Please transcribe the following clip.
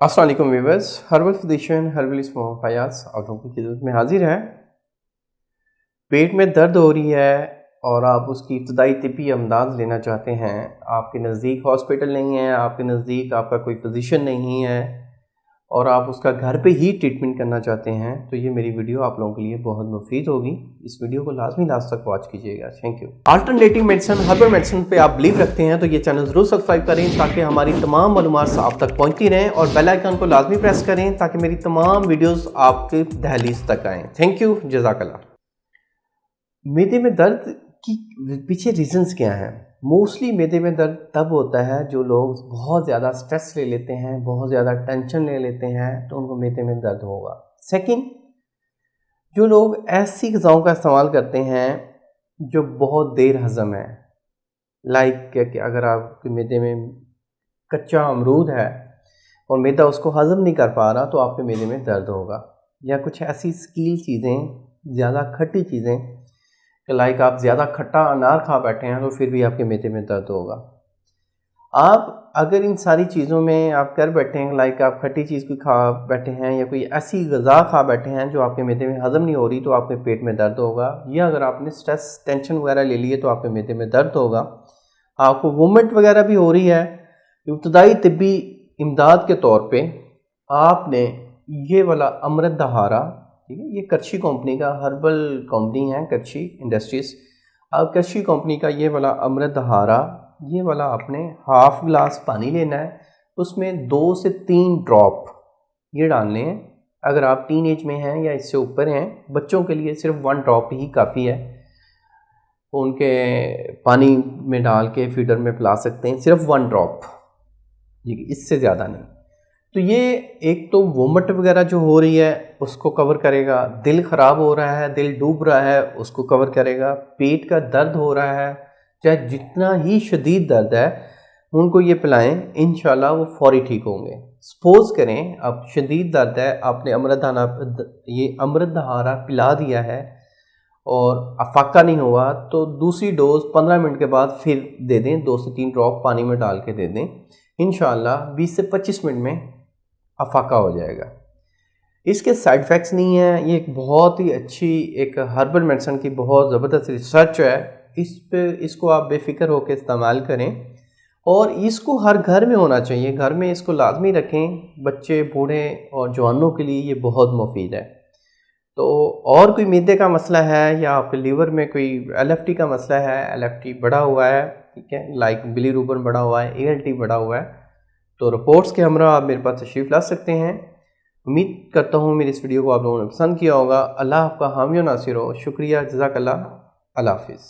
अस्सलाम वालेकुम viewers, herbal physician herbalist Mohammad Fayaz आप लोगों की खिदमत में हाजिर है। पेट में दर्द हो रही है और आप उसकी इब्तदाई तिब्बी इमदाद लेना चाहते हैं। आपके नज़दीक हॉस्पिटल नहीं है, आपके नज़दीक आपका कोई फिजिशियन नहीं है और आप उसका घर पे ही ट्रीटमेंट करना चाहते हैं, तो ये मेरी वीडियो आप लोगों के लिए बहुत मुफीद होगी। इस वीडियो को लाजमी लास्ट तक वॉच कीजिएगा। Thank you. Alternative medicine herbal medicine पे आप बिलीव रखते हैं तो ये चैनल ज़रूर सब्सक्राइब करें ताकि हमारी तमाम मालूमात आप तक पहुंचती रहें और बेल आइकन को लाजमी प्रेस करें ताकि मेरी तमाम वीडियोस आपके दहलीज तक आएँ। थैंक यू, जज़ाकल्लाह। मैदे में दर्द की पीछे रीजंस क्या हैं? मोस्टली मैदे में दर्द तब होता है जो लोग बहुत ज़्यादा स्ट्रेस ले लेते हैं, बहुत ज़्यादा टेंशन ले लेते हैं, तो उनको मैदे में दर्द होगा। सेकंड, जो लोग ऐसी ग़िज़ाओं का इस्तेमाल करते हैं जो बहुत देर हज़म है, लाइक कि अगर आपके मैदे में कच्चा अमरूद है और मैदा उसको हज़म नहीं कर पा रहा तो आपके मैदे में दर्द होगा। या कुछ ऐसी स्कील चीज़ें, ज़्यादा खट्टी चीज़ें, लाइक आप ज़्यादा खट्टा अनार खा बैठे हैं तो फिर भी आपके मैदे में दर्द होगा। आप अगर इन सारी चीज़ों में आप कर बैठे हैं, लाइक आप खट्टी चीज़ कोई खा बैठे हैं या कोई ऐसी ग़िज़ा खा बैठे हैं जो आपके मैदे में हज़म नहीं हो रही तो आपके पेट में दर्द होगा। या अगर आपने स्ट्रेस टेंशन वगैरह ले लिए तो आपके मैदे में दर्द होगा। आपको वोमिट वगैरह भी हो रही है, इब्तदाई तिब्बी इमदाद के तौर पर आपने ये वाला अमृत दहारा, ठीक है, ये करछी कंपनी का हर्बल कंपनी है, करछी इंडस्ट्रीज़। अब करछी कंपनी का ये वाला अमृत दहारा, ये वाला आपने हाफ ग्लास पानी लेना है, उसमें 2 से 3 ड्रॉप ये डालने हैं। अगर आप टीन एज में हैं या इससे ऊपर हैं, बच्चों के लिए सिर्फ 1 ड्रॉप ही काफ़ी है, उनके पानी में डाल के फीडर में पिला सकते हैं, सिर्फ 1 ड्रॉप, इससे ज़्यादा नहीं। तो ये एक तो वोमिट वगैरह जो हो रही है उसको कवर करेगा, दिल ख़राब हो रहा है, दिल डूब रहा है उसको कवर करेगा, पेट का दर्द हो रहा है, चाहे जितना ही शदीद दर्द है उनको ये पिलाएं, इंशाल्लाह वो फौरी ठीक होंगे। सपोज़ करें अब शदीद दर्द है, आपने अमृत दहारा पिला दिया है और अफाका नहीं हुआ तो दूसरी डोज 15 मिनट के बाद फिर दे दें, 2 से 3 ड्रॉप पानी में डाल के दे दें, इंशाल्लाह 20 से 25 मिनट में अफाका हो जाएगा। इसके साइड इफ़ेक्ट्स नहीं है। ये एक बहुत ही अच्छी एक हर्बल मेडिसिन की बहुत ज़बरदस्त रिसर्च है, इसको आप बेफिक्र होकर इस्तेमाल करें और इसको हर घर में होना चाहिए। घर में इसको लाजमी रखें, बच्चे, बूढ़े और जवानों के लिए ये बहुत मुफीद है। तो और कोई मैदे का मसला है या आपके लीवर में कोई LFT का मसला है, LFT बढ़ा हुआ है, ठीक है, लाइक बिलीरुबिन बढ़ा हुआ है, ALT बढ़ा हुआ है, तो रिपोर्ट्स के हमरा आप मेरे पास तशरीफ़ ला सकते हैं। उम्मीद करता हूँ मेरी इस वीडियो को आप लोगों ने पसंद किया होगा। अल्लाह आपका हामी और नासिर हो। शुक्रिया, जज़ाकल्लाह, अल्लाह हाफ़िज़।